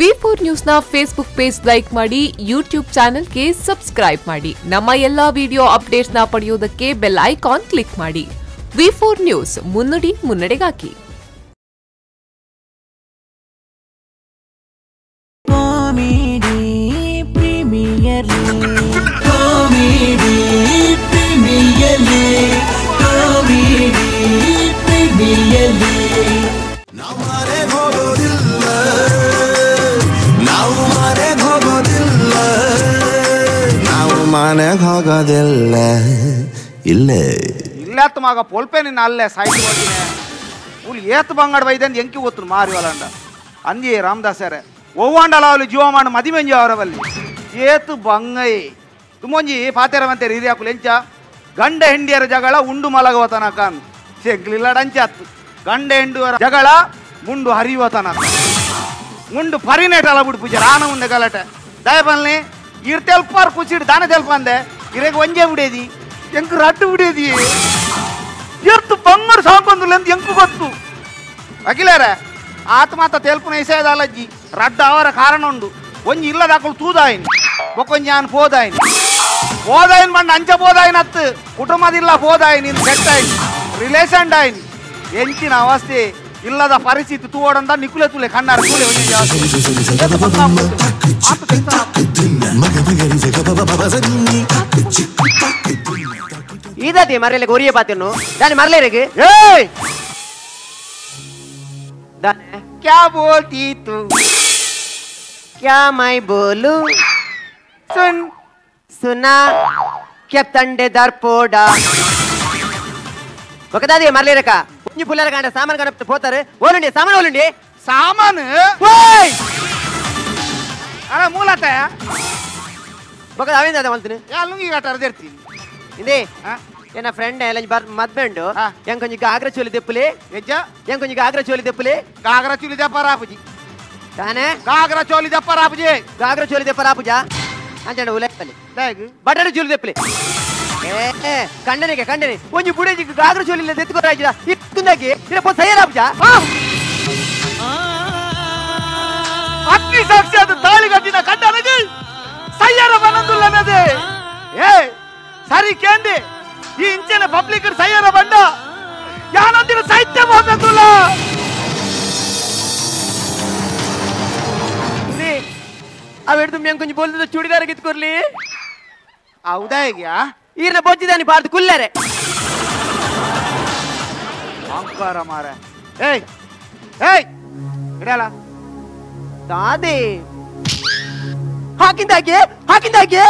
ವಿ4 news ನ Facebook page like ಮಾಡಿ, YouTube ಚಾನೆಲ್ಗೆ ಸಬ್ಸ್ಕ್ರೈಬ್ ಮಾಡಿ. ನಮ್ಮ ಎಲ್ಲಾ ವಿಡಿಯೋ ಅಪ್ಡೇಟ್ಸ್ ನ ಪಡೆಯುವುದಕ್ಕೆ ಬೆಲ್ ಐಕಾನ್ ಕ್ಲಿಕ್ ಮಾಡಿ. ವಿ4 ನ್ಯೂಸ್, ಮುನ್ನುಡಿ ಮುನ್ನಡೆಗಾಗಿ. ಮನೆಗೆ ಹೋಗೋದಿಲ್ಲ ಇಲ್ಲೇ ಇಲ್ಲತ್ತ ಮಗ ಪೊಲ್ಪೆ ನಿನ್ನ ಅಲ್ಲೇ ಸಾಯ್ತು ಹೋಗಿನೇ ಉಲ್ ಏತ್ ಬಂಗಾಡ ಬೈದಂದು ಎಂಕಿ ಗೊತ್ತು ಮಾರಿ ಹೊಲಂಡ ಅಂದಿ ರಾಮದಾಸರೇ ಒವ್ವಾಂಡಲ ಅವಳು ಜೀವಮಾನ ಮದಿಮೆಂಜಿ ಅವರವಲ್ಲಿ ಏತು ಬಂಗೈ ತುಮೊಂಜಿ ಪಾತೆರವಂತೇರಿ ಹಿರಿಯಾಕುಲು ಎಂಚ ಗಂಡ ಹೆಂಡಿಯರ ಜಗಳ ಉಂಡು ಮಲಗುವ ತನಕ ಚೆಗ್ಲಿಲ್ಲ ಡಂಚ ಹತ್ತು ಗಂಡ ಹೆಂಡುವರ ಜಗಳ ಮುಂಡು ಹರಿಯುವ ತನಕ ಮುಂಡು ಪರಿನೇಟಲ ಬಿಡು ಪೂಜೆ ರಾನ ಮುಂದೆ ಗಲಾಟೆ ದಯಬಲ್ನಿ ಇರ್ ತೆಲ್ಪಾರ್ ಕುಸಿಡ್ ದಾನ ತೆಲ್ಪ ಅಂದೆ ಇರೇಗ ಒಂಜೆ ಬಿಡೇದಿ ಎಂಕು ರಡ್ಡು ಬಿಡೇದಿ ಎತ್ತು ಬಂಗಾರ ಸಾಕೊಂದಿಲ್ಲ ಅಂತ ಎಂಕು ಗೊತ್ತು ಅಖಿಲಾರ ಆತ ಮಾತ ತೆಲ್ಪುನ ಇಸೇದಲ್ಲಜ್ಜಿ ರಡ್ಡು ಅವರ ಕಾರಣ ಉಂಡು ಒಂಜಿ ಇಲ್ಲದಾಕಲು ತೂದಾಯಿನ್ ಬೊಕೊಂಜಿ ನಾನು ಹೋದಾಯಿನ್ ಬಂದು ಅಂಚ ಬೋದಾಯಿನ್ ಹತ್ತು ಕುಟುಂಬದಿಲ್ಲ ಹೋದಾಯಿನ್ ಇನ್ನು ಕೆಟ್ಟಾಯಿನ್ ರಿಲೇಷನ್ ಡಾಯಿನ್ ಎಂಚಿನ ಅವಸ್ಥೆ ಇಲ್ಲದ ಪರಿಸ್ಥಿತಿ ತೂವಡಂದ ನಿಕುಲೆ ತುಲೆ ಕಣ್ಣಾರ ತೂಲೆ ಇದತಿ ಮರಲೆ ಗೊರಿಯ ಪಾತಿನ್ನು ದಾನೆ ಮರಲೇರೆಗೆ ಏಯ್ ದಾನೆ क्या बोलती तू क्या मैं बोलूं सुन सुना क्या तंडे दर पोडा ఒకదాది మరలేరక పుంజి పుల్లల గంట సామాన్ కనప పోతారు ఓలండి సామాన్ ఓలండి సామాను ఓయ్ అరే మూలత ఒకద అవేంద అద వంతನೆ ಯಾ ಲುಂಗಿ ಕಟ್ಟರ ದೇರ್ತೀನಿ ಇಂದೆ ಏನ ಫ್ರೆಂಡ್ ಎಲ್ಲ ಮದ್ಬೆಂಡು ಎಂಕೊಂಜಿ ಗಾಗ್ರ ಚೋಲಿ ದೆಪ್ಪುಲೆ ಎಜ್ಜ ಎಂಕೊಂಜಿ ಗಾಗ್ರ ಚೋಲಿ ದೆಪ್ಪುಲೆ ಗಾಗ್ರ ಚೋಲಿ ದೆಪ್ಪರಾಪುಜಿ ತಾನೆ ಗಾಗ್ರ ಚೋಲಿ ದೆಪ್ಪರಾಪುಜಿ ಗಾಗ್ರ ಚೋಲಿ ದೆಪ್ಪರಾಪುಜ ಅಂಜಂಡ ಉಲೆಪ್ಪಲೆ ದಾಗ್ ಬಟಡ ಚೋಲಿ ದೆಪ್ಪಲೆ ಏ ಕಂಡನಿಗೆ ಕಂಡನಿ ಒಂಜಿ ಬುಡೇಜಿ ಗಾಗ್ರ ಚೋಲಿ ದೆತ್ತುಕೊರಾಜಿದ ಇತ್ತುಂದಾಗಿ ಇರ ಪೋ ಸಯ್ಯರಾಪುಜ ಅಗ್ನಿ ಸಾಕ್ಷಿಯಾದ ತಾಳಿಗಟ್ಟಿನ ಕಂಡನಿಗೆ ಸಯ್ಯರ ಬನಂದುಲ್ಲನದೆ ಏ ಸರಿ ಕೇಂದಿ ಈ ಇಂಚಿನ ಪಬ್ಲಿಕ್ ಸಯ್ಯರ ಬಂಡ ಯಾನಂದಿನ ಸಾಹಿತ್ಯ ಬಂದಂದುಲ್ಲ ಅವೆಡ್ದು ಮೆಂಕೊಂಜಿ ಬೋಲ್ದ ಚೂಡಿದಾರ ಕಿತ್ಕೊರ್ಲಿ ಹೌದಾ ಈಗ ಈರ್ನ ಬೊಜ್ಜಿದಾನಿ ಪಾರ್ದು ಕುಲ್ಲರೆ ಅಂಕಾರ ಮಾರ ಏಯ್ ಏಯ್ ಇಡಲ್ಲ ದಾದೆ ಹಾಕಿಂದಾಗೆ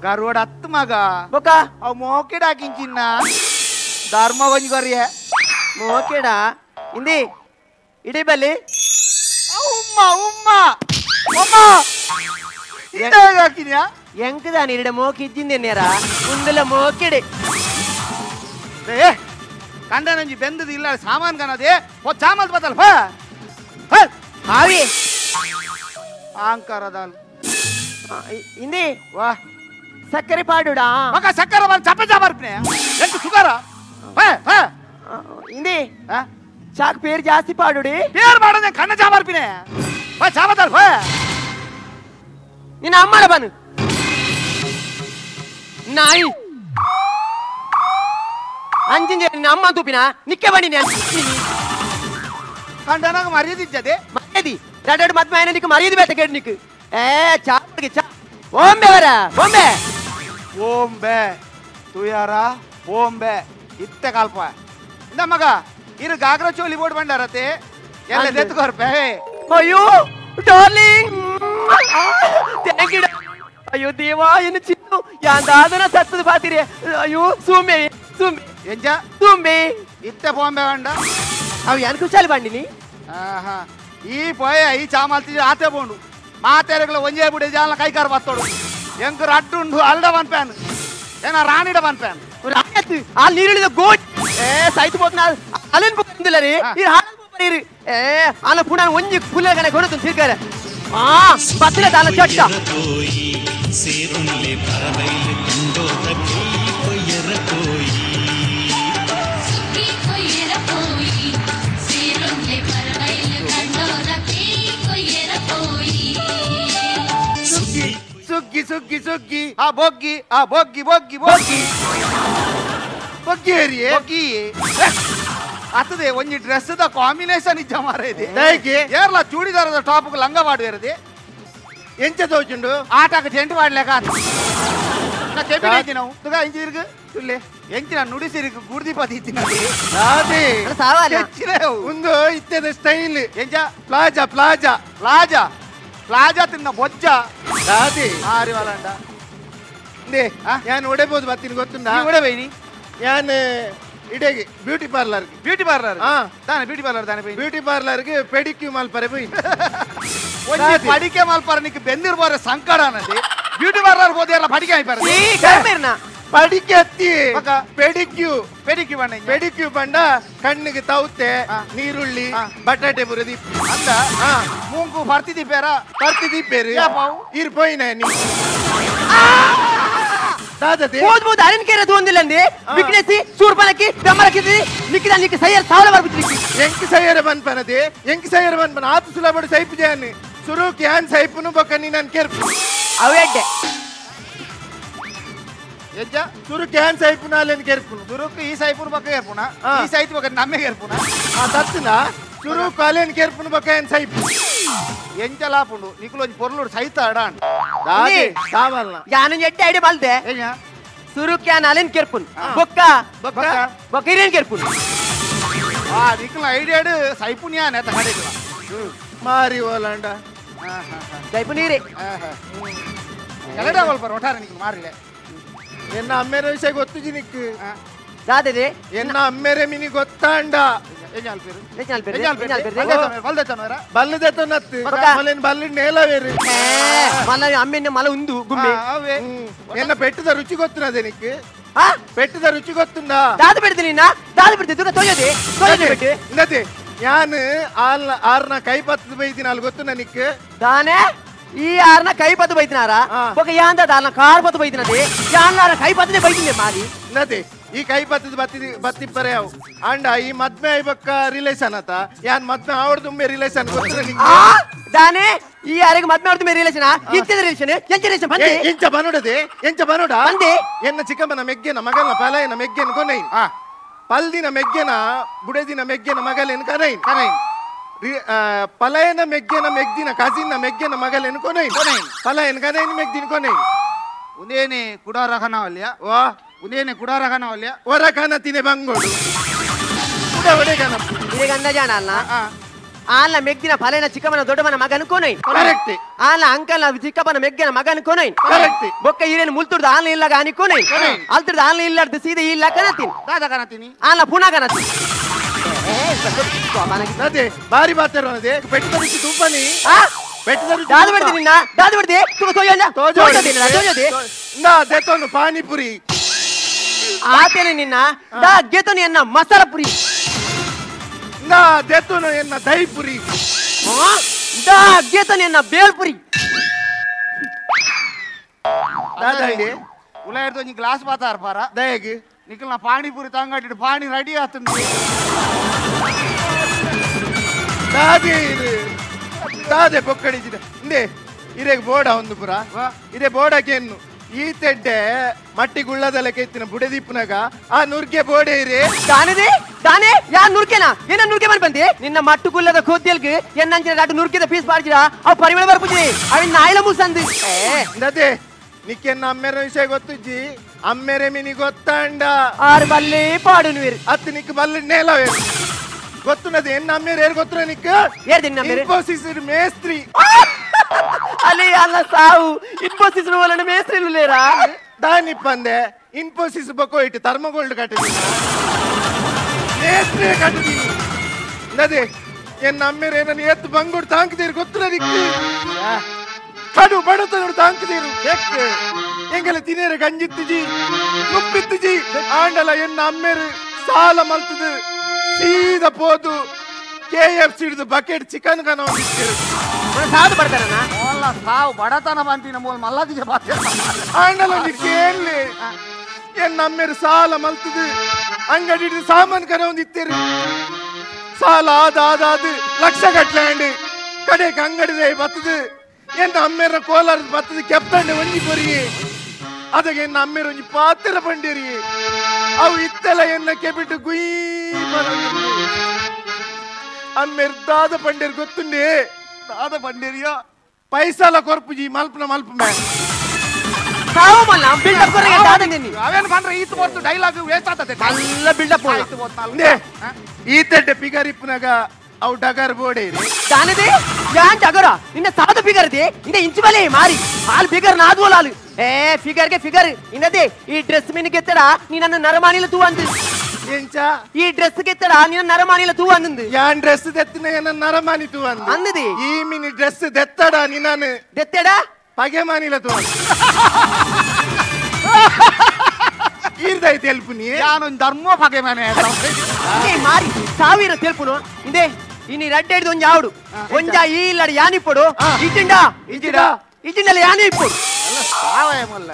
ಗರುವಡ ಹತ್ತು ಮಗ ಬೊಕ ಅವ್ ಮೋಕೆಡ ಹಾಕಿಂಚಿನ್ನ ಧರ್ಮ ಬಂಜ್ಗರ್ಯ ಮೋಕೆಡ ಇಂದಿ ಇಡೀ ಬಲ್ಲಿ ಉಮ್ಮ ಉಮ್ಮ ಉಮ್ಮ ಹಾಕಿದ್ಯಾ ಎಂಕದಾನಿ ಇಡ ಮೋಕೆ ಇದ್ದಿಂದೇನ್ಯಾರ ಮುಂದಲ ಮೋಕೆಡೆ ಏ ಕಂಡನಂಜಿ ಬೆಂದದು ಇಲ್ಲ ಸಾಮಾನ್ ಕನದೆ ಚಾಮಲ್ ಬದಲ್ ಹಾವಿ ಆಂಕರದಲ್ ಇಂದಿ ವಾ ಸಕ್ಕರೆ ಪಾಡುಡಾ ಮಗ ಸಕ್ಕರ ಬಂದು ಚಪ್ಪೆ ಚಾಬರ್ಪಿನೆ ಎಂಟು ಸುಗರ ಇಂದಿ ಚಾಕ್ ಪೇರ್ ಜಾಸ್ತಿ ಪಾಡುಡಿ ಪೇರ್ ಮಾಡದೆ ಕಣ್ಣ ಚಾಬರ್ಪಿನೆ ಚಾಬದಲ್ ನಿನ್ನ ಅಮ್ಮಳ ಬನು ನಾಯಿ ಅಂಜಿಂಜೆ ನಿನ್ನ ಅಮ್ಮ ತೂಪಿನ ನಿಕ್ಕೆ ಬನ್ನಿ ಕಂಡನಾಗ ಮರ್ಯಾದಿಜ್ಜದೆ ಮರ್ಯಾದಿ ಎರಡು ಮತ್ ಮೈನ ನಿಕ್ಕೆ ಮರ್ಯಾದಿ ಬೇಟ ಕೇಳಿ ನಿಕ್ಕೆ ಏ ಚಾಪ್ಗೆ ಚಾ ಓಂಬೆ ವರ ಓಂಬೆ ಓಂಬೆ ತುಯಾರ ಓಂಬೆ ಇತ್ತೆ ಕಾಲ್ಪ ಇಂದ ಮಗ ಇರು ಗಾಗ್ರ ಚೋಲಿ ಬೋರ್ಡ್ ಬಂಡಾರತೆ ಎಲ್ಲ ಎತ್ಕೊರ್ಪೆ ಅಯ್ಯೋ ಡಾರ್ಲಿಂಗ್ ಥ್ಯಾಂಕ್ ಯು ಅಯ್ಯೋ ದೇವಾ ಏನು ಚಿನ್ನು ಯಾಂದಾದನ ಸತ್ತದ ಪಾತಿರಿ ಅಯ್ಯೋ ಸೂಮೆ ಎಂಜ ಸೂಮೆ ಇತ್ತೆ ಪೋಂಬೆ ಬಂಡ ಅವ್ ಯಾನ್ ಕುಶಾಲಿ ಬಂಡಿನಿ ಆಹಾ ಈ ಪೋಯ ಈ ಚಾಮಲ್ತಿ ಆತೆ ಬೋಂಡು ಮಾತೆರೆಗಳ ಒಂಜೇ ಬುಡಿ ಜಾಲ ಕೈಕಾರ ಬತ್ತೋಡು ಎಂಕು ರಡ್ಡುಂಡು ಅಲ್ಡ ಬನ್ ಪ್ಯಾನ್ ಏನ ರಾಣಿಡ ಬನ್ ಪ್ಯಾನ್ ರಾಯತ್ ಆ ನೀರಿಳಿದ ಗೋಟ್ ಏ ಸೈತ್ ಬೋತ್ನ ಅಲೆನ್ ಬುಕ್ಕಿಂದಿಲ್ಲ ರೀ ಈ ಹಾಳಲ್ ಬರೀರಿ ಏ ಆನ ಪುಣ ಒಂಜಿ ಪುಲ್ಲ ಗನೆ ಕೊಡುತ್ತು ಸಿರ್ಕರ ಆ ಪತ್ತಿನ ದಾಲ ಚಟ್ಟ ಸೇರುನ್ಲೆ ಪರಬೈಲೆ ಕುಂಡೋದ ಕೊಯ್ಯರ ಕೋಯಿ ಕೊಯ್ಯರ ಕೋಯಿ ಸೇರುನ್ಲೆ ಪರಬೈಲೆ ಕುಂಡೋದ ಕೊಯ್ಯರ ಸುಗ್ಗಿ ಸುಗ್ಗಿ ಸುಗ್ಗಿ ಸುಗ್ಗಿ ಆ ಬೊಗ್ಗಿ ಬೊಗ್ಗಿ ಬೊಗ್ಗಿ ಬೊಗ್ಗಿ ಏರಿಯೇ ಬೊಗ್ಗಿ ಅತ್ತದೆ ಒಂಜಿ ಡ್ರೆಸ್ ದ ಕಾಂಬಿನೇಷನ್ ಇಜ್ಜ ಮಾರೇದಿ ಏರ್ಲ ಚೂಡಿದಾರದ ಟಾಪ್ ಲಂಗ ಮಾಡುವೇರದಿ ಎಂಚ ತೋಚುಂಡು ಆಟಕ್ಕೆ ಟೆಂಟ್ ಮಾಡ್ಲೇಕ ನಾವು ತುಗ ಇಂಜಿರ್ಗು ತುಲ್ಲೆ ಎಂಚಿನ ನುಡಿಸಿರಿಗು ಗುರ್ದಿಪತಿ ಒಂದು ಇತ್ತದ ಸ್ಟೈಲ್ ಎಂಚ ಪ್ಲಾಜಾ ಪ್ಲಾಜಾ ಪ್ಲಾಜಾ ಪ್ಲಾಜಾ ತಿನ್ನ ಬೊಜ್ಜ ದಾದಿ ಆರಿ ವಲಂಡ ದೇ ಯಾನ್ ಒಡೆಬಹುದು ಬತ್ತಿನ ಗೊತ್ತುಂಡಾ ಒಡೆಬೇನಿ ಯಾನ್ ಇಡೆಗೆ ಬ್ಯೂಟಿ ಪಾರ್ಲರ್ ತಾನೆ ಬ್ಯೂಟಿ ಪಾರ್ಲರ್ ಗೆ ಪೆಡಿಕ್ಯೂ ಮಲ್ಪರೆ போய் ಪಡಿಕೆ ಮಲ್ಪರೆ ನಿಕ್ಕೆ ಬೆಂದಿರ್ಬಾರೆ ಸಂಕಟ ಅನ್ನದಿ ಬ್ಯೂಟಿ ಪಾರ್ಲರ್ ಹೋದೇಲ್ಲ ಪಡಿಕೆ ಆಯ್ಪಾರೆ ಪಡಿಕೆ ಹತ್ತಿ ಪೆಡಿಕ್ಯೂ ಬಂಡ ಕಣ್ಣಿಗೆ ತೌತೆ ನೀರುಳ್ಳಿ ಬಟಾಟೆ ಬುರದಿ ಅಂದ ಮೂಂಕು ಬರ್ತಿದ್ದೀಪೇರು ಇರ್ ಪೋಯಿನ ನೀ ಅರಣ್ಕೆರೆ ತೋಂದಿಲ್ಲಂದಿ ವಿಕ್ನೆಸಿ ಸೂರ್ಪನಕ್ಕಿ ಬೆಮ್ಮರಕ್ಕಿದ್ದಿ ನಿಕ್ಕಿದ ನಿಕ್ಕೆ ಸೈಯರ್ ಸಾಲ ಬರ್ಬಿಟ್ರಿ ಎಂಕಿ ಸೈಯರ ಬನ್ಪನದಿ ಎಂಕಿ ಸೈಯರ ಬನ್ಪನ ಆತು ಸುಲಬಡು ಸೈಪು ಜಾನಿ ಸುರು ಕ್ಯಾನ್ ಸೈಪುನು ಬೊಕ್ಕ ನೀ ನನ್ ಕೆರ್ಪು ಅವೆಡ್ಡೆ ಎಜ್ಜ ಸುರು ಕ್ಯಾನ್ ಸೈಪುನ ಅಲ್ಲೇನು ಕೆರ್ಪುನು ಸುರುಕ್ ಈ ಸೈಪುನ ಬೊಕ್ಕ ಕೆರ್ಪುನ ಈ ಸೈತ್ ಬೊಕ್ಕ ನಮ್ಮೆ ಕೆರ್ಪುನ ತತ್ತಿನ ಸುರು ಕಾಲೇನ್ ಕೆರ್ಪುನು ಬೊಕ್ಕ ಏನ್ ಸೈಪು ಎಂಚಲಾಪುಂಡು ನಿಕುಲೊಂಜಿ ಪೊರ್ಲುಡು ಸೈತ ಅಡಾನ್ ದಾದಿ ಸಾವಲ್ನ ಯಾನು ಎಡ್ಡೆ ಐಡಿ ಬಲ್ದೆ ಸುರು ಕ್ಯಾನ್ ಅಲೆನ್ ಕೆರ್ಪುನ್ ಬೊಕ್ಕ ಇರೇನ್ ಕೆರ್ಪುನ್ ನಿಕುಲ ಐಡಿಯಾಡು ಸೈಪುನ್ಯಾ ನೆತ ಕಡೆಗಿಲ್ಲ ಮಾರಿ ಓಲಾಂಡ ಸೈಪುನೀರೆ ಕನ್ನಡ ಬಲ್ಪರ್ ಒಟ್ಟಾರೆ ನಿಕುಲು ಮಾರಿಲೆ ಎನ್ನ ಅಮ್ಮೇರ ವಿಷಯ ಗೊತ್ತುಜಿ ನಿಕ್ಕು ದಾದದೆ ಎನ್ನ ಅಮ್ಮೇರೆ ಮಿನಿ ಗೊತ್ತಾಂಡ ಬಲ್ಲದೆತ ನತ್ತು ಮಲೆನ್ ಬಲ್ಲಿನ ನೇಲವೇರು ಮಲ ಅಮ್ಮೆನ್ನ ಮಲ ಉಂದು ಗುಮ್ಮೆ ಎನ್ನ ಪೆಟ್ಟದ ರುಚಿ ಗೊತ್ತುನದೆ ನಿಕ್ಕು ಪೆಟ್ಟದ ರುಚಿ ಗೊತ್ತುಂಡ ದಾದ ಬಿಡ್ತೀನಿ ದೂರ ತೊಯ್ಯದೆ ಬಿಟ್ಟು ಇನ್ನತೆ ಯಾನ್ ಆರ್ನ ಕೈ ಪತ್ತದ ಬೈತೀನಿ ಅಲ್ಲಿ ಗೊತ್ತು ನನಕ್ಕೆ ದಾನೆ ಈ ಆರ್ನ ಕೈ ಪತ್ತು ಬೈತಿನಾರ ఒక యాంద దాన కార్ పత్తు బైతినది యాన్లార కై పత్తునే బైతిందే మాది ನದಿ ಈ ಕೈ ಪತ್ತದ ಬತ್ತಿಪ್ಪರೆ ಅವು ಅಂಡ ಈ ಮದ್ಮೆ ಐಬಕ್ಕ ರಿಲೇಷನ್ ಆತ ಯಾನ್ ಮದ್ಮೆ ಆವಡ್ದುಂಬೆ ರಿಲೇಷನ್ ಗೊತ್ತಿಲ್ಲ ನಿಂಗೆ ದಾನೆ ಈ ಆರಿಗೆ ಮದ್ಮೆ ಆವಡ್ದುಂಬೆ ರಿಲೇಷನ್ ಎಂಚದ ರಿಲೇಷನ್ ಎಂಚ ರಿಲೇಷನ್ ಬಂದೆ ಎಂಚ ಬನೋಡ ಬಂದೆ ಎನ್ನ ಚಿಕ್ಕಮ್ಮನ ಮೆಗ್ಗೆನ ಮಗನ ಪಲಾಯನ ಮೆಗ್ಗೆನ ಕೊನೈ ಪಲ್ದಿನ ಮೆಗ್ಗೆನ ಬುಡೆದಿನ ಮೆಗ್ಗೆನ ಮಗಲೇನು ಕನೈ ಪಲಾಯನ ಮೆಗ್ಗೆನ ಮೆಗ್ದಿನ ಕಸಿನ ಮೆಗ್ಗೆನ ಮಗಲೇನು ಕೊನೈ ಪಲಾಯನ ಕನೈನ ಮೆಗ್ದಿನ ಕೊನೈ ಉದೇನೆ ಕುಡಾರಖನವಲ್ಯ ವಾ ಉದೇನೆ ಕುಡಾರಖನವಲ್ಯ ಹೊರಕನ ತಿನೆ ಬಂಗೋಡು ಕುಡ ಹೊಡೆಗನ ಇದೇ ಗಂಧ ಜಾಣ ಅಲ್ಲ ಆಲ ಮೆಗ್ದಿನ ಫಲನ ಚಿಕ್ಕಮ್ಮನ ದೊಡ್ಡಮ್ಮನ ಮಗನ ಕೊನೈ ಕರೆಕ್ಟ್ ಆಲ ಅಂಕಲ್ನ ಚಿಕ್ಕಪ್ಪನ ಮೆಗ್ಗಿನ ಮಗನ ಕೊನೈ ಕರೆಕ್ಟ್ ಬೊಕ್ಕ ಈರೇನು ಮುಲ್ತುಡ್ದ ಆಲ ಇಲ್ಲ ಗಾನಿ ಕೊನೈ ಅಲ್ತುಡ್ದ ಆಲ ಇಲ್ಲಾರ್ದು ಸೀದಾ ಇಲ್ಲ ಕನತಿನ್ ದಾದ ಕನತಿನಿ ಆಲ ಪುನಃ ಕನತಿನ್ ಅದೇ ಬಾರಿ ಬಾತರದೆ ಪೆಟ್ಟು ರುಚಿ ತುಂಬನಿ ಪೆಟ್ಟು ರುಚಿ ದಾದು ಬಿಡ್ತೀನಿ ದಾದು ಬಿಡ್ದೆ ತುಗ ತೋಯಲ್ಲ ತೋಜದೆ ನಾ ದೆತೋನು ಪಾನಿಪುರಿ ಆತೇನೆ ನಿನ್ನ ದಾ ಗೆತೋನು ಎನ್ನ ಮಸಾಲ ಪುರಿ ನಾ ದೆತೋನು ಎನ್ನ ದಹಿಪುರಿ ದಾ ಗೆತೋನು ಎನ್ನ ಬೇಲ್ಪುರಿ ದಾದಂಡಿ ಉಲಾಯಿರ್ದು ಒಂಜಿ ಗ್ಲಾಸ್ ಬಾತಾರ ಪಾರ ದಯಗೆ ನಿಖಿಲ್ ನಾ ಪಾನಿಪುರಿ ತಂಗಟ್ಟಿಟ್ಟು ಪಾನಿ ರೆಡಿ ಆತಂದು ದಾದೆ ಇದು ದಾದೆ ಪೊಕ್ಕಡಿಸಿದ ಇಂದೆ ಇರೆಗೆ ಬೋಡ ಒಂದು ಪುರ ಇದೇ ಬೋಡಕೇನು ಈ ತೆಡ್ಡೆ ಮಟ್ಟಿ ಗುಳ್ಳದಲ್ಲಕ್ಕೆ ಎತ್ತಿನ ಬುಡೆದಿಪ್ಪನಾಗ ಆ ನುರ್ಗೆ ಬೋಡೆ ಇರಿ ದಾನೆ ಯಾ ನುರ್ಕೆನಾ ಏನ ನುರ್ಕೆ ಬಂದೆ ನಿನ್ನ ಮಟ್ಟು ಗುಲ್ಲದ ಕೋದ್ಯಲ್ಗೆ ಎನ್ನಂಚಿನ ದಾಟು ನುರ್ಕೆದ ಪೀಸ್ ಬಾರ್ಜಿರ ಅವ್ ಪರಿಮಳ ಬರ್ಪುಜಿ ಅವಿನ ನಾಯಿಲ ಮುಸಂದು ನದೆ ನಿಕ್ಕೆನ್ನ ಅಮ್ಮೆರ ವಿಷಯ ಗೊತ್ತುಜ್ಜಿ ಅಮ್ಮೆರೆ ಮಿನಿ ಗೊತ್ತಾಂಡ ಆರು ಬಲ್ಲೆ ಪಾಡು ನೀರು ಅತ್ತು ನಿಕ್ ಬಲ್ಲ ನೇಲವೇ ಗೊತ್ತುನದೆ ಎನ್ನ ಅಮ್ಮೆರೆ ಏರ್ ಗೊತ್ತುನ ನಿಕ್ಕ ಇನ್ಫೋಸಿಸ್ ಮೇಸ್ತ್ರಿ ಅಲ್ಲಿ ಅಲ್ಲ ಸಾವು ಇನ್ಫೋಸಿಸ್ ಒಳನ ಮೇಸ್ತ್ರಿ ಇಲ್ಲೇರಾ ದಾನಿಪ್ಪಂದೆ ಇನ್ಫೋಸಿಸ್ ಬೊಕೋ ಇಟ್ಟು ಥರ್ಮಗೋಲ್ಡ್ ಕಟ್ಟಿದೀನಿ ಮೇಸ್ತ್ರಿ ಕಟ್ಟಿದೀನಿ ನದೆ ಎನ್ನ ಅಮ್ಮೆರೆ ನನ್ನ ಎತ್ತು ಬಂಗುಡು ತಾಂಕಿದೀರಿ ಗೊತ್ತುನ ನಿಕ್ಕ ಕಡು ಬಡತನೋಡು ತಾಂಕಿದೀರು ಎಂಗೆಲ್ಲ ತಿನೇರ ಗಂಜಿತ್ತಿಜಿ ಮುಪ್ಪಿತ್ತಿಜಿ ಆಂಡಲ ಎನ್ನ ಅಮ್ಮೆರು ಸಾಲ ಮಲ್ತದು ಸೀದ ಪೋದು KFC ಹಿಡಿದು ಬಕೆಟ್ ಚಿಕನ್ ಕನ ಸಾದು ಬಡ್ತಾರಣ್ಣ ಮೋಲ್ಲ ಸಾವು ಬಡತನ ಬಂತಿನ ಮೋಲ್ ಮಲ್ಲದಿಗೆ ಬಾತೆ ಆಂಡಲ ಒಂದು ಕೇಳಿ ಎನ್ನ ಅಮ್ಮೆರು ಸಾಲ ಮಲ್ತದು ಅಂಗಡಿ ಹಿಡಿದು ಸಾಮಾನು ಕನ ಒಂದಿತ್ತೇರು ಸಾಲ ಆದಾದು ಲಕ್ಷ ಗಟ್ಲೆ ಕಡೆಗೆ ಅಂಗಡಿದೆ ಬತ್ತದು ಎನ್ನ ಅಮ್ಮೇರ ಕೋಲಾರದ ಬತ್ತದು ಕೆಪ್ಪಂಡೆ ಒಂಜಿ ಕೊರಿಗೆ ಅದಕ್ಕೆ ಎನ್ನ ಅಮ್ಮೇರ ಒಂಜಿ ಪಾತ್ರ ಪಂಡೇರಿ ಅವು ಇತ್ತೆಲ್ಲ ಎನ್ನ ಕೆಬಿಟ್ಟು ಗುಯ್ ಅಮ್ಮೇರ್ ದಾದ ಪಂಡೇರಿ ಗೊತ್ತುಂಡೆ ದಾದ ಪಂಡೇರಿಯ ಪೈಸಾಲ ಕೊರ್ಪುಜಿ ಮಲ್ಪನ ಮಲ್ಪ ಮೇ ಸಾವಮಲ್ಲ ಬಿಲ್ಡಪ್ ಕೊರಗೆ ದಾದನೇನಿ ಅವೇನು ಬಂದ್ರೆ ಈತ ಬರ್ತು ಡೈಲಾಗ್ ವೇಸ್ಟ್ ಆಗ್ತದೆ ಎಲ್ಲ ಬಿಲ್ಡಪ್ ಈತಡ್ಡೆ ಪಿಗರ್ ಇಪ್ಪನಾಗ ಅವು ಡಗರ್ ಬೋಡೆ దానిది యాన్ జగర నిన్న సాద ఫిగర్ ది ఇంద ఇంచు బలే మారి ఆల్ ఫిగర్ నాదు లాలు ఏ ఫిగర్ ಗೆ ఫిగర్ ఇనదే ఈ డ్రెస్ మిని ಗೆತ್ತಡ ನೀ ನನ್ನ ನರಮಾನಿಲ ತೂ ಅಂದು ಎಂಚ ಈ ಡ್ರೆಸ್ ಗೆತ್ತಡ ನೀ ನರಮಾನಿಲ ತೂ ಅಂದು ಯಾನ್ ಡ್ರೆಸ್ ದೆತ್ತಿನ ಏನ ನರಮಾನಿ ತೂ ಅಂದು ಅಂದಿದಿ ಈ ಮಿನಿ ಡ್ರೆಸ್ ದೆತ್ತಡ ನೀ ನಾನು ದೆತ್ತಡ ಪಗೆ ಮಾನಿಲ ತೂ ಅಂದು ಈರ್ದೈತೆ ಹೆಲ್ಪ್ ನೀ ಯಾನೊಂದು ಧರ್ಮ ಪಗೆ ಮನೆ ಏ ಮಾರಿ ಸಾವಿರ ತೆಲ್ಪುನು ಇಂದೆ ಇನಿ ರಡ್ಡೆ ಹಿಡಿದು ಒಂಜ ಆವಡು ಒಂಜ ಈ ಇಲ್ಲಡ ಯಾನಿ ಪಡು ಇಜಿಂಡ ಇಜಿಂಡಲ ಯಾನಿ ಇಪ್ಪಡು ಸಾವಯಮಲ್ಲ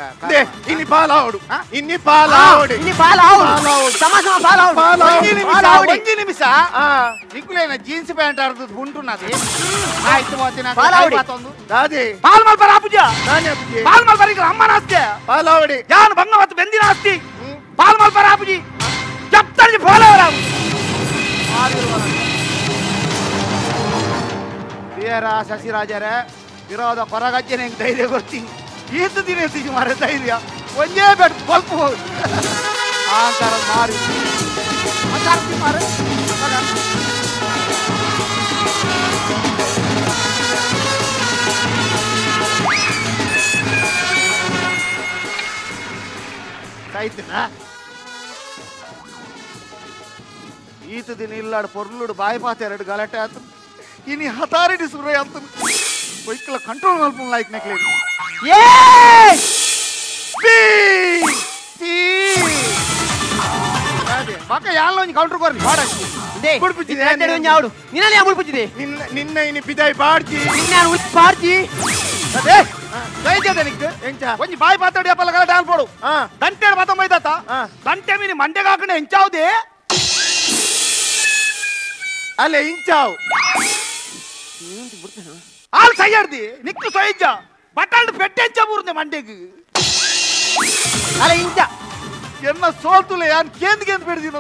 ಇನ್ನಿ ಪಾಲ ಆವಡು ಇನ್ನಿ ಪಾಲ ಆವಡು ಇನಿ ಪಾಲ ಆವಡು ಸಮ ಪಾಲ ಆವಡು ಒಂಜಿ ನಿಮಿಷ ನಿಕ್ಕುಲೇನ ಜೀನ್ಸ್ ಪ್ಯಾಂಟ್ ಅರ್ದು ಉಂಟು ನಾದಿ ಆಯ್ತು ಮತ್ತಿನ ಪಾಲ ಆವಡಿ ದಾದಿ ಪಾಲ್ ಮಲ್ಪರ ಆಪುಜ ನಾನೇ ಅಪ್ಪಿಗೆ ಪಾಲ್ ಮಲ್ಪರ ಈಗ ಅಮ್ಮನ ಆಸ್ತಿ ಪಾಲ ಆವಡಿ ಯಾನ್ ಬಂಗವತ್ತು ಬೆಂದಿನ ಆಸ್ತಿ ಪಾಲ್ ಮಲ್ಪರ ಆಪುಜಿ ಜಪ್ತಂಜಿ ಫೋಲವರಾವು ಬೇರ ಶಶಿರಾಜರೇ ವಿರೋಧ ಹೊರಗಜ್ಜೆ ನಂಗೆ ಧೈರ್ಯ ಕೊಡ್ತೀನಿ ಈತ ದಿನ ಸಿಗಿ ಮಾರ ಧೈರ್ಯ ಒಂದೇ ಬೆಡ್ ಸ್ವಲ್ಪ ಹೋಗಿ ಆಂತರ ಮಾರಿ ಮಾರ ಸಾಯ್ತಿನ ಈತ ದಿನ ಇಲ್ಲಾಡು ಪೊರ್ಲುಡು ಬಾಯಿ ಪಾತ ಎರಡು ಗಲಾಟೆ ಆತು ಇನಿ ಹತಾರಿಡಿ ಸುರ ಅಂತ ಒಯ್ಕಲ ಕಂಟ್ರೋಲ್ ಮಲ್ಪುನ್ ಲೈಕ್ ನೆಕ್ಲೆ ಏ ಬಿ ಸಿ ಅದೇ ಮಕ್ಕ ಯಾಲ್ಲ ಒಂದು ಕೌಂಟರ್ ಕೊರ್ಲಿ ಬಾಡಕ್ಕೆ ದೇ ಮುಡ್ಪುಜಿದೆ ರಡ್ಡೆ ಒಂಜ ಆವಡು ನಿನ್ನಲೆ ಮುಡ್ಪುಜಿದೆ ನಿನ್ನ ಇನಿ ಪಿದಾಯಿ ಬಾಡ್ಜಿ ನಿನ್ನ ಉತ್ ಪಾರ್ಜಿ ಅದೇ ದೈತ್ಯದ ನಿಕ್ಕು ಎಂಚ ಒಂಜಿ ಬಾಯಿ ಪಾತಾಡಿ ಅಪ್ಪಲ ಗಲಾಟೆ ಆಲ್ಪೋಡು ಗಂಟೆ ಮಾತ ಮೈದಾತ ಗಂಟೆ ಮೀನಿ ಮಂಡೆಗೆ ಹಾಕಣೆ ಎಂಚಾವುದೇ ಅಲ್ಲೇ ಇಂಚಾವ್ ಆಲ್ ಸೈಯಡ್ದಿ ನಿಕ್ಕು ಸೈಜ ಬಟಾಲ್ಡ್ ಪೆಟ್ಟೆಂಚ ಬೂರ್ದೆ ಮಂಡೆಗೆ ಅಲ್ಲ ಇಂಚ ಎನ್ನ ಸೋಲ್ತುಲೆ ಯಾನ್ ಕೇಂದ್ ಕೇಂದ್ ಬಿಡ್ದಿನ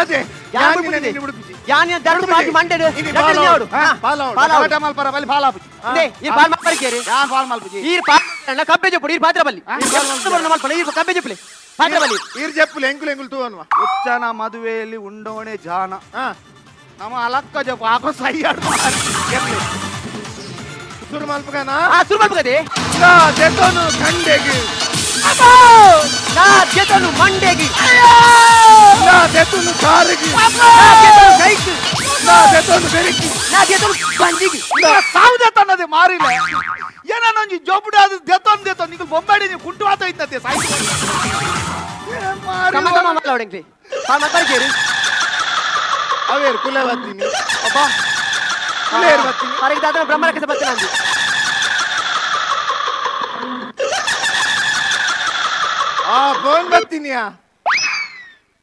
ಅದೇ ಯಾನ್ ಮುಡ್ಪುಜಿದೆ ಯಾನ್ ದರಡು ಮಾಜಿ ಮಂಡೆಡು ಇನಿ ರಡ್ಡೆ ಪಾಲ ಆವಡು ಪಾಲ ಪಾಲ ಆವಡು ಗಲಾಟೆ ಮಲ್ಪರ ಬಲಿ ಫಾಲ್ ಆಪುಜಿ ದೇ ಈ ಪಾಲ್ ಮಲ್ಪರಿಕೇರಿ ಯಾನ್ ಫಾಲ್ ಮಲ್ಪುಜಿ ಈ ಪಾಲ್ ಕಬ್ಬೆ ಜೊಪುಡು ಈ ಪಾತ್ರ ಬಲ್ಲಿ ಮಲ್ಪಡ ಈ ಕಬ್ಬೆ ಜೊಪಲೆ ಪಾತ್ರ ಬಲ್ಲಿ ಈರ್ ಜಪ್ಪುಲು ಎಂಗುಲು ಎಂಗುಲು ತೂ ಅನ್ವಾ ಹುಚ್ಚನ ಮದುವೆಯಲ್ಲಿ ಉಂಡೋಣೆ ಜಾನ ನಮ್ಮ ಅಲಕ್ಕ ಜಪ ಹಾಕೋ ಸೈಯಾಡ್ ಸುರು ಮಲ್ಪಗನ ಆ ಸುರು ಮಲ್ಪಗದೆ ನಾ ದೆತೋನು ಖಂಡೆಗೆ ನಾ ಗೆತನು ಮಂಡೆಗಿ ನಾ ದೆತೋನು ಕಾರಿಗೆ ನಾ ಗೆತನು ಕೈಕ್ ನಾ ದೆತೋನು ಬೆರಿಕಿ ನಾ ಗೆತನು ಬಂಜಿಗಿ ಸಾವುದೇ ತನ್ನದೆ ಮಾರಿಲ್ಲ ಏನೊಂಜಿ ಜೋಬುಡ ಅದು ದೆತೊನ್ ದೆತೊನ್ ನಿಗಲ್ ಬೊಂಬಾಡಿ ನೀವು ಕುಂಟು ಆತ ಇತ್ತತೆ ಸಾಯ್ತು ಕಮ ಕಮ ಮಾಲವಡೆಂಗ್ಲಿ ಪಾಲ್ ಮಲ್ಪರಿಕೇರಿ ಅವೇರು ಕುಲೆ ಬತ್ತೀನಿ ಅಪ್ಪ ಕುಲೇರು ಬತ್ತೀನಿ ಪರಗೆ ದಾದನ ಬ್ರಹ್ಮರಕ್ಷಸ ಬತ್ತಿನ ಅಂದು ಫೋನ್ ಬತ್ತೀನಿಯಾ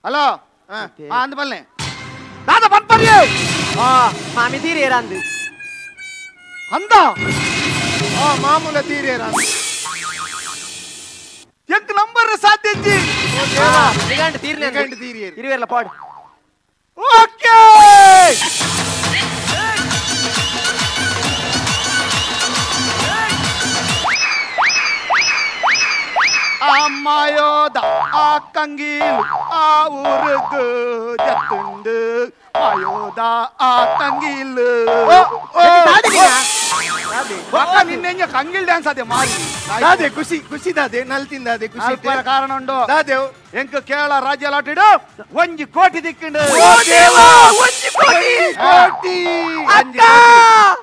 ಹಲೋ ಅಂದ ಬಲ್ಲೆ ದಾದ ಬಂದ್ಬರ್ರಿ ಮಾಮಿ ತೀರೇರ ಅಂದು ಅಂದ ಮಾಮೂಲ ತೀರೇರ ಎಂಕ್ ನಂಬರ್ ಸಾಧ್ಯ ಇಜ್ಜಿ ನಿಗಂಡು ತೀರ್ನೆ ನಿಗಂಡು ತೀರೇರು ಇರುವೆರ್ಲ ಪಾಡು ಓಕೆ ಅಮ್ಮಯೋದ ಆ ಕಂಗೀಲು ಆ ಊರುಗು ಜತ್ತುಂಡು ಅಯೋದ ಆ ಕಂಗೀಲು ನಿನ್ನೆ ಕಂಗೀಲ್ ಡ್ಯಾನ್ಸ್ ಅದೇ ಮಾರಿ ದಾದೆ ಖುಷಿ ಖುಷಿ ದಾದೆ ನಲ್ತಿಂದ ದಾದೆ ಖುಷಿ ಕಾರಣ ಉಂಡು ದಾದೇವ್ ಎಂಕ್ ಕೇರಳ ರಾಜ್ಯ ಲಾಟಿಡು ಒಂಜಿ ಕೋಟಿ ದಿಕ್ಕಿಂಡು ಕೋಟಿ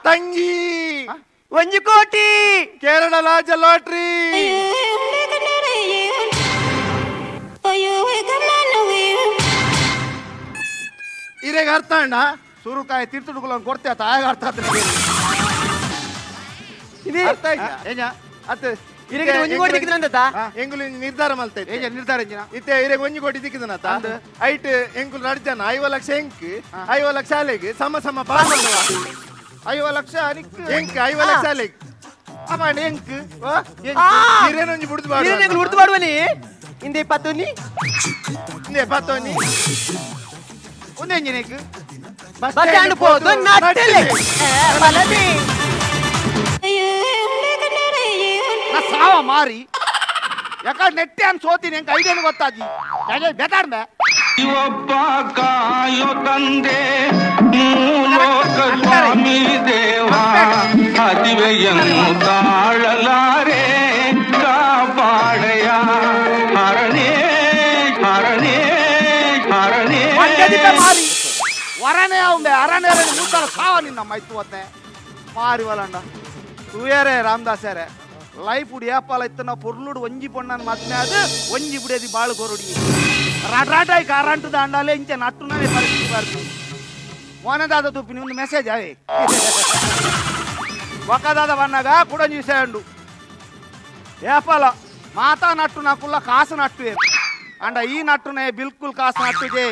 ತಂಗಿ ಒಂಜಿ ಕೋಟಿ ಕೇರಳ ರಾಜ್ಯ ಲಾಟ್ರಿ ಇರೆಗೆ ಅರ್ಥ ಅಣ್ಣ ಸುರುಕಾಯಿ ತಿರ್ತುಡುಗಳನ್ನು ಕೊಡ್ತೇ ತಾಯಾಗ ಅರ್ಥ ಆಗ್ತದೆ ಅರ್ಥ ಆಯ್ತಾ ಏನ ಅತ್ತ ಇರೆಗೆ ಒಂಜಿ ಕೋಟಿ ದಿಕ್ಕಿದ್ರಂತ ಎಂಗುಲು ನಿರ್ಧಾರ ಮಲ್ತೈತೆ ಏಜ ನಿರ್ಧಾರ ಎಂಜಿನ ಇತ್ತೆ ಇರೆಗೆ ಒಂಜಿ ಕೋಟಿ ದಿಕ್ಕಿದನತ ಐಟ್ ಎಂಗುಲು ನಡ್ಜನ 5 ಲಕ್ಷ ಎಂಕ್ 5 ಲಕ್ಷ ಅಲೆಗೆ ಸಮ ಸಮ ಪಾಲ್ 5 ಲಕ್ಷ ನಿಕ್ಕು ಎಂಕ್ 5 ಲಕ್ಷ ಲೆಕ್ ಅಮ್ಮ ಎಂಕ್ ಹಿರೇನೊಂಜಿ ಬುಡ್ದು ಹಿರೇನೆಗಳು ಉಡ್ದು ಮಾಡುವನಿ ಹಿಂದೆ 20 ಹಿಂದೆ 20 ಒಂದೇ ಎಂಜಿನೇಕ್ ಬಸ್ ಸ್ಟ್ಯಾಂಡ್ ಹೋದು ನಟ್ಟಲೆ ಬಲದಿ ನಾ ಸಾವ ಮಾರಿ ಯಾಕಂದ್ರೆ ನೆಟ್ಟೆ ಅನ್ ಸೋತೀನಿ ಎಂಕ ಐದೇನು ಗೊತ್ತಾಜಿ ಬೇತಾಡ್ಬೆ ಒಬ್ಬ ಕಾಯೋ ತಂದೆ ಮೂಲೋಕ ಸ್ವಾಮಿ ದೇವ ಅದಿವೆಯನ್ನು ತಾಳಲಾರೆ ಕಾಪಾಡಯ ಹರಣೆ ಹರಣೆ ಹರಣೆ ಮಾರಿ ವರನೇ ಅವಂಬೆ ಅರನೇ ಮೂತಾರ ಸಾವ ನಿನ್ನ ಮೈತು ಹೊತ್ತೆ ಮಾರಿ ವಲಂಡ ತೂಯರೇ ರಾಮದಾಸರೇ ಲೈಫ್ ಉಡಿ ಏಪಾಲ ಇತ್ತು ನಾವು ಪೊರ್ಲುಡು ಒಂಜಿ ಪೊಣ್ಣನ ಮದ್ಮೆ ಅದು ಒಂಜಿ ಬಿಡೇದಿ ಬಾಳು ಕೊರಡಿ ರಾಟಾಯಿ ಕರೆಂಟ್ ದಾಂಡಾಲೆ ಇಂಚೆ ನಟ್ಟುನೇ ಪರಿಸ್ಥಿತಿ ಬರ್ತು ಮೊನದಾದ ತುಪ್ಪಿನಿ ಒಂದು ಮೆಸೇಜ್ ಅವೇ ಒಕ್ಕದಾದ ಬಣ್ಣಗ ಕುಡಂಜಿ ಸೇಂಡು ಏಪಾಲ ಮಾತಾ ನಟ್ಟು ನಾಕುಲ್ಲ ಕಾಸು ನಟ್ಟು ಅಂಡ ಈ ನಟ್ಟುನೆ ಬಿಲ್ಕುಲ್ ಕಾಸು ನಟ್ಟುಜೆ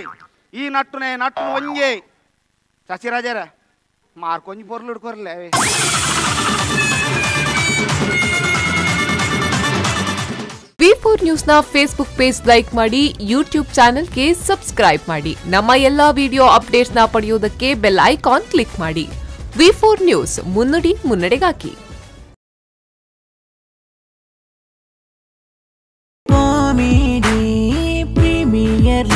ಈ ನಟ್ಟುನೆ ನಟ್ಟು ಒಂಜೆ ಸಚಿರಾಜರ ಮಾರ್ಕೊಂಜಿ ಪೊರ್ಲುಡು ಕೊರ್ಲೆ ಅವೇ ವಿ4 ನ್ಯೂಸ್ನ ಫೇಸ್ಬುಕ್ ಪೇಜ್ ಲೈಕ್ ಮಾಡಿ, ಯೂಟ್ಯೂಬ್ ಚಾನೆಲ್ಗೆ ಸಬ್ಸ್ಕ್ರೈಬ್ ಮಾಡಿ. ನಮ್ಮ ಎಲ್ಲಾ ವಿಡಿಯೋ ಅಪ್ಡೇಟ್ಸ್ನ ಪಡೆಯುವುದಕ್ಕೆ ಬೆಲ್ ಐಕಾನ್ ಕ್ಲಿಕ್ ಮಾಡಿ. ವಿ4 ನ್ಯೂಸ್ ಮುನ್ನುಡಿ ಮುನ್ನಡೆಗಾಗಿ. Comedy premier